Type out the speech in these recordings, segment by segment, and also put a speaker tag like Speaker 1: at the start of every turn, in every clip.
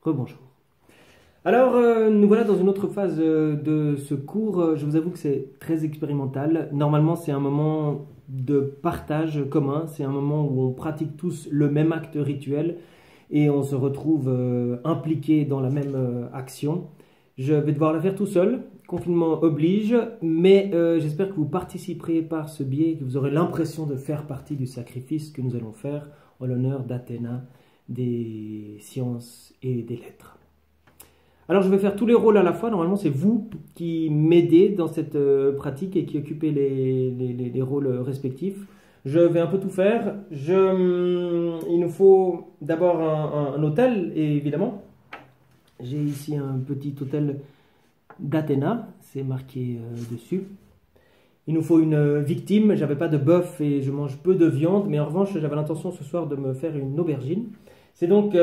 Speaker 1: Rebonjour. Alors, nous voilà dans une autre phase de ce cours. Je vous avoue que c'est très expérimental. Normalement, c'est un moment de partage commun. C'est un moment où on pratique tous le même acte rituel et on se retrouve impliqué dans la même action. Je vais devoir la faire tout seul. Confinement oblige, mais j'espère que vous participerez par ce biais et que vous aurez l'impression de faire partie du sacrifice que nous allons faire en l'honneur d'Athéna, des sciences et des lettres. Alors je vais faire tous les rôles à la fois. Normalement c'est vous qui m'aidez dans cette pratique et qui occupez les rôles respectifs. Je vais un peu tout faire. Il nous faut d'abord un autel, évidemment. J'ai ici un petit autel d'Athéna, c'est marqué dessus. Il nous faut une victime. J'avais pas de bœuf et je mange peu de viande, mais en revanche j'avais l'intention ce soir de me faire une aubergine. C'est donc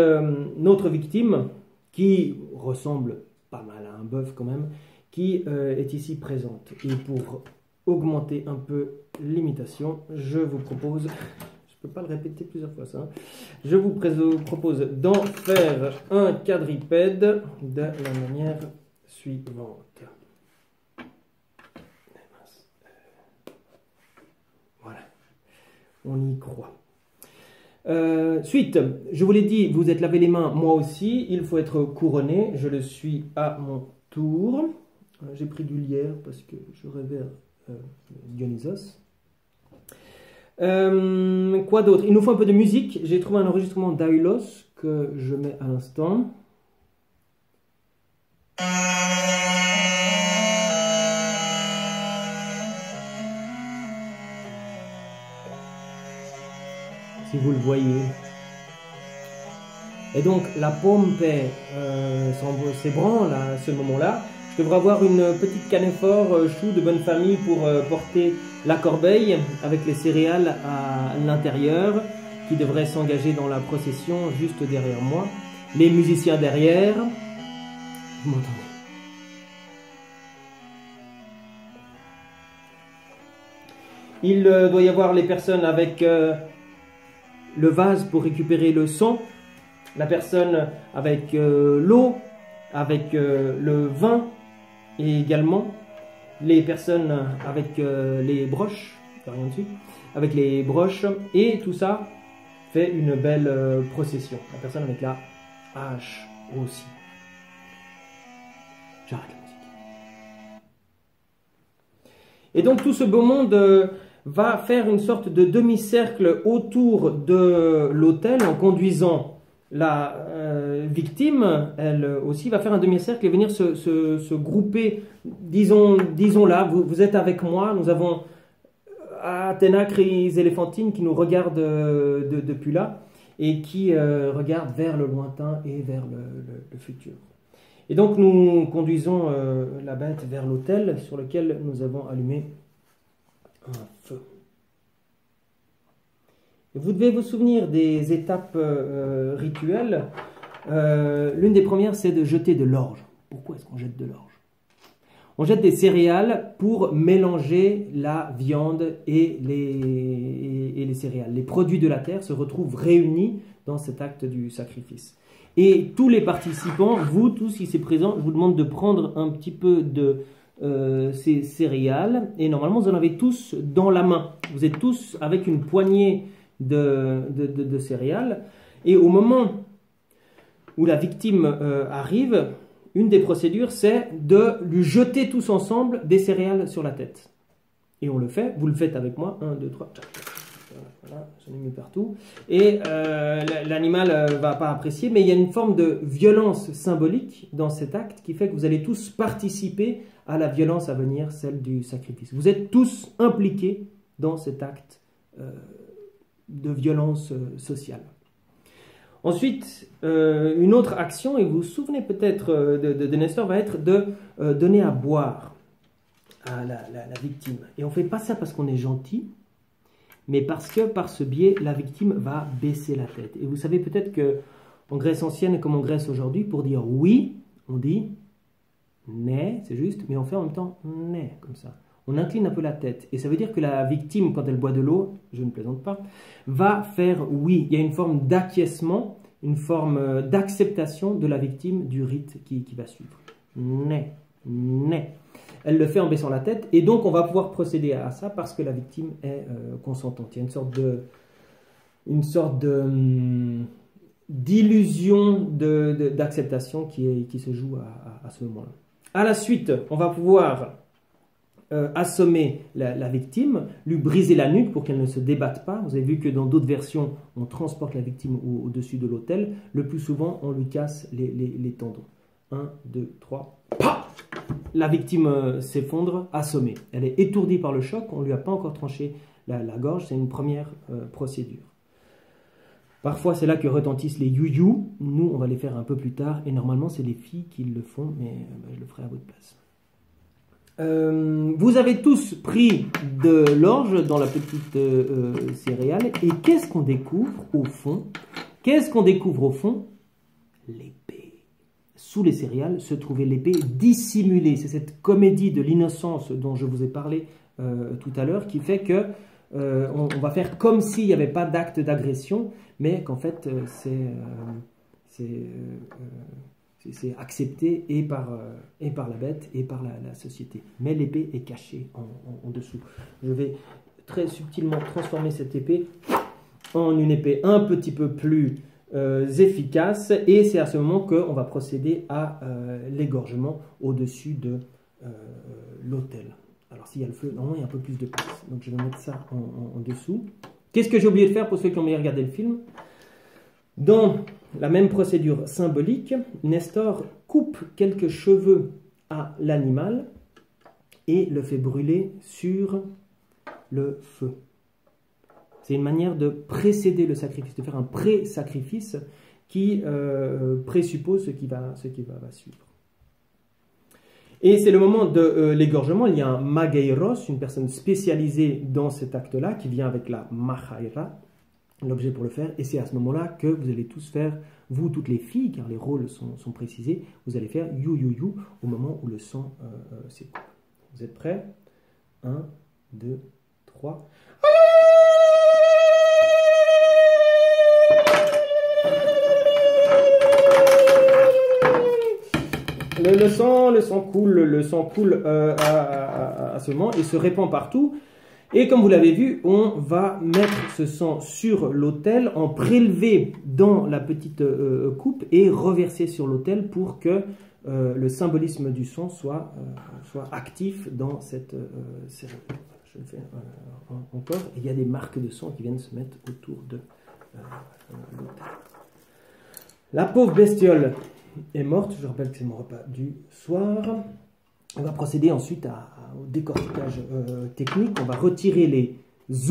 Speaker 1: notre victime, qui ressemble pas mal à un bœuf quand même, qui est ici présente. Et pour augmenter un peu l'imitation, je vous propose, je ne peux pas le répéter plusieurs fois ça, je vous propose d'en faire un quadripède de la manière suivante. Voilà, on y croit. Suite, je vous l'ai dit, vous êtes lavé les mains, moi aussi, il faut être couronné, je le suis à mon tour. J'ai pris du lierre parce que je révère Dionysos. Quoi d'autre? Il nous faut un peu de musique, j'ai trouvé un enregistrement d'Aïlos que je mets à l'instant. Si vous le voyez. Et donc la pompe s'ébranle à ce moment-là. Je devrais avoir une petite canéphore chou de bonne famille pour porter la corbeille avec les céréales à l'intérieur qui devrait s'engager dans la procession juste derrière moi. Les musiciens derrière. Vous m'entendez? Il doit y avoir les personnes avec le vase pour récupérer le sang, la personne avec l'eau, avec le vin, et également les personnes avec les broches, rien dessus, avec les broches, et tout ça fait une belle procession. La personne avec la hache aussi. J'arrête la musique. Et donc tout ce beau monde va faire une sorte de demi-cercle autour de l'autel en conduisant la victime. Elle aussi va faire un demi-cercle et venir se grouper, disons là, vous êtes avec moi, nous avons Athéna Chryséléphantine qui nous regarde depuis là et qui regarde vers le lointain et vers le futur. Et donc nous conduisons la bête vers l'autel sur lequel nous avons allumé un feu. Et vous devez vous souvenir des étapes rituelles. L'une des premières, c'est de jeter de l'orge. Pourquoi est-ce qu'on jette de l'orge? On jette des céréales pour mélanger la viande et les céréales. Les produits de la terre se retrouvent réunis dans cet acte du sacrifice. Et tous les participants, vous tous ici présents, je vous demande de prendre un petit peu de ces céréales, et normalement vous en avez tous dans la main. Vous êtes tous avec une poignée de céréales, et au moment où la victime arrive, une des procédures c'est de lui jeter tous ensemble des céréales sur la tête. Et on le fait, vous le faites avec moi, 1, 2, 3, voilà, j'en ai mis partout, et l'animal ne va pas apprécier, mais il y a une forme de violence symbolique dans cet acte qui fait que vous allez tous participer à la violence à venir, celle du sacrifice. Vous êtes tous impliqués dans cet acte de violence sociale. Ensuite, une autre action, et vous vous souvenez peut-être de Nestor, va être de donner à boire à la victime. Et on ne fait pas ça parce qu'on est gentil, mais parce que par ce biais, la victime va baisser la tête. Et vous savez peut-être qu'en Grèce ancienne comme en Grèce aujourd'hui, pour dire oui, on dit né, c'est juste, mais on fait en même temps né, comme ça. On incline un peu la tête. Et ça veut dire que la victime, quand elle boit de l'eau, je ne plaisante pas, va faire oui. Il y a une forme d'acquiescement, une forme d'acceptation de la victime du rite qui va suivre. Elle le fait en baissant la tête, et donc on va pouvoir procéder à ça parce que la victime est consentante. Il y a une sorte d'illusion d'acceptation qui se joue à ce moment-là. À la suite, on va pouvoir assommer la victime, lui briser la nuque pour qu'elle ne se débatte pas. Vous avez vu que dans d'autres versions, on transporte la victime au-dessus de l'autel. Le plus souvent, on lui casse les tendons. 1, 2, 3, pa! La victime s'effondre, assommée. Elle est étourdie par le choc, on ne lui a pas encore tranché la gorge, c'est une première procédure. Parfois, c'est là que retentissent les you-you. Nous, on va les faire un peu plus tard, et normalement, c'est les filles qui le font, mais je le ferai à votre place. Vous avez tous pris de l'orge dans la petite céréale, et qu'est-ce qu'on découvre au fond? Qu'est-ce qu'on découvre au fond? L'épée. Sous les céréales se trouvait l'épée dissimulée. C'est cette comédie de l'innocence dont je vous ai parlé tout à l'heure qui fait que on va faire comme s'il n'y avait pas d'acte d'agression, mais qu'en fait c'est accepté et par la bête et par la société. Mais l'épée est cachée en dessous. Je vais très subtilement transformer cette épée en une épée un petit peu plus efficace, et c'est à ce moment qu'on va procéder à l'égorgement au-dessus de l'autel. Alors s'il y a le feu, normalement il y a un peu plus de place, donc je vais mettre ça en dessous. Qu'est-ce que j'ai oublié de faire pour ceux qui ont bien regardé le film? Dans la même procédure symbolique, Nestor coupe quelques cheveux à l'animal et le fait brûler sur le feu. C'est une manière de précéder le sacrifice, de faire un pré-sacrifice qui présuppose ce qui va suivre. Et c'est le moment de l'égorgement. Il y a un mageiros, une personne spécialisée dans cet acte-là, qui vient avec la machaira, l'objet pour le faire. Et c'est à ce moment-là que vous allez tous faire, vous, toutes les filles, car les rôles sont précisés, vous allez faire you, you, you au moment où le sang s'écoule. Vous êtes prêts? 1, 2, 3... Le sang coule à ce moment et se répand partout. Et comme vous l'avez vu, on va mettre ce sang sur l'autel, en prélever dans la petite coupe et reverser sur l'autel pour que le symbolisme du sang soit actif dans cette cérémonie. Je le fais encore. Il y a des marques de sang qui viennent se mettre autour de l'autel. La pauvre bestiole est morte. Je rappelle que c'est mon repas du soir. On va procéder ensuite au décortiquage technique. On va retirer les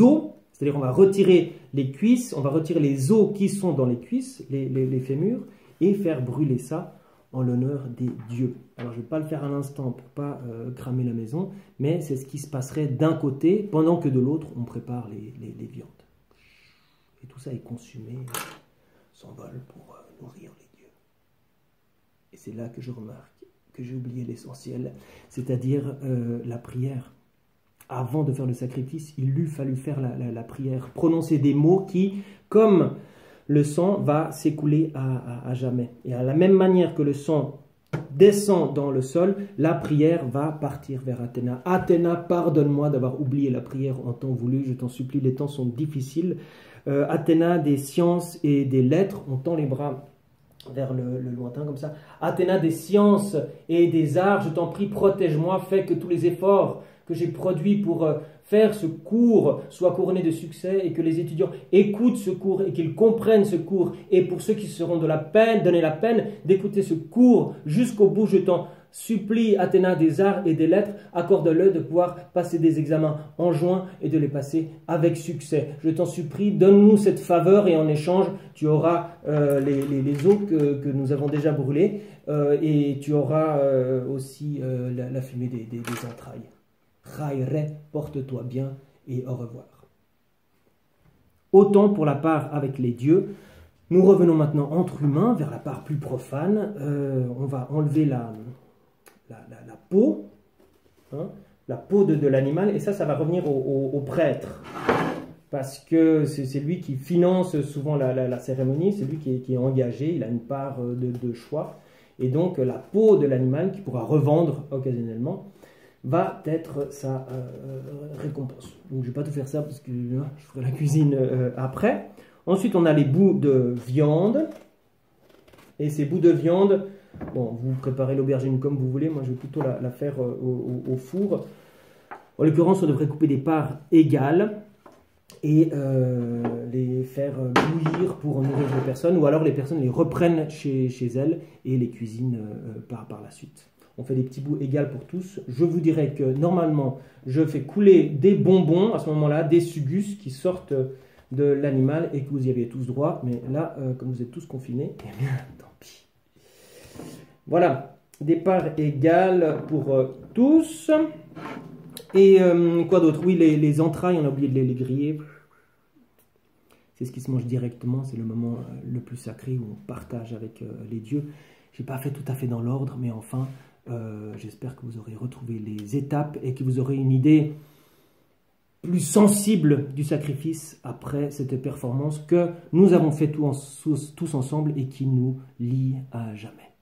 Speaker 1: os, c'est-à-dire on va retirer les cuisses, on va retirer les os qui sont dans les cuisses, les fémurs, et faire brûler ça en l'honneur des dieux. Alors je ne vais pas le faire à l'instant pour ne pas cramer la maison, mais c'est ce qui se passerait d'un côté, pendant que de l'autre on prépare les viandes. Et tout ça est consumé, s'envole pour nourrir les dieux. Et c'est là que je remarque que j'ai oublié l'essentiel, c'est-à-dire la prière. Avant de faire le sacrifice, il eût fallu faire la prière, prononcer des mots qui, comme le sang, va s'écouler à jamais. Et à la même manière que le sang descend dans le sol, la prière va partir vers Athéna. Athéna, pardonne-moi d'avoir oublié la prière en temps voulu, je t'en supplie, les temps sont difficiles. Athéna des sciences et des lettres, on tend les bras vers le lointain comme ça. Athéna des sciences et des arts, je t'en prie, protège-moi, fais que tous les efforts que j'ai produits pour faire ce cours soient couronnés de succès et que les étudiants écoutent ce cours et qu'ils comprennent ce cours. Et pour ceux qui seront donner la peine d'écouter ce cours jusqu'au bout, je t'en supplie, Athéna des arts et des lettres, accorde-le de pouvoir passer des examens en juin et de les passer avec succès. Je t'en supplie, donne-nous cette faveur et en échange, tu auras les os que nous avons déjà brûlés et tu auras aussi la fumée des entrailles. Raïre, porte-toi bien et au revoir. Autant pour la part avec les dieux. Nous revenons maintenant entre humains vers la part plus profane. On va enlever la peau, hein, la peau de l'animal, et ça va revenir au prêtre. parce que c'est lui qui finance souvent la cérémonie, c'est lui qui est engagé, il a une part de choix. Et donc la peau de l'animal, qu'il pourra revendre occasionnellement, va être sa récompense. Donc je ne vais pas tout faire ça parce que je ferai la cuisine après. Ensuite, on a les bouts de viande. Et ces bouts de viande, bon, vous préparez l'aubergine comme vous voulez. Moi, je vais plutôt la faire au four. En l'occurrence, on devrait couper des parts égales et les faire bouillir pour nourrir les personnes. Ou alors, les personnes les reprennent chez elles et les cuisinent par la suite. On fait des petits bouts égaux pour tous. Je vous dirais que normalement, je fais couler des bonbons à ce moment-là, des sugus qui sortent de l'animal et que vous y avez tous droit. Mais là, comme vous êtes tous confinés, eh bien, tant pis. Voilà, des parts égales pour tous. Et quoi d'autre? Oui, les entrailles, on a oublié de les griller. C'est ce qui se mange directement. C'est le moment le plus sacré où on partage avec les dieux. Je n'ai pas fait tout à fait dans l'ordre, mais enfin... j'espère que vous aurez retrouvé les étapes et que vous aurez une idée plus sensible du sacrifice après cette performance que nous avons fait tous ensemble et qui nous lie à jamais.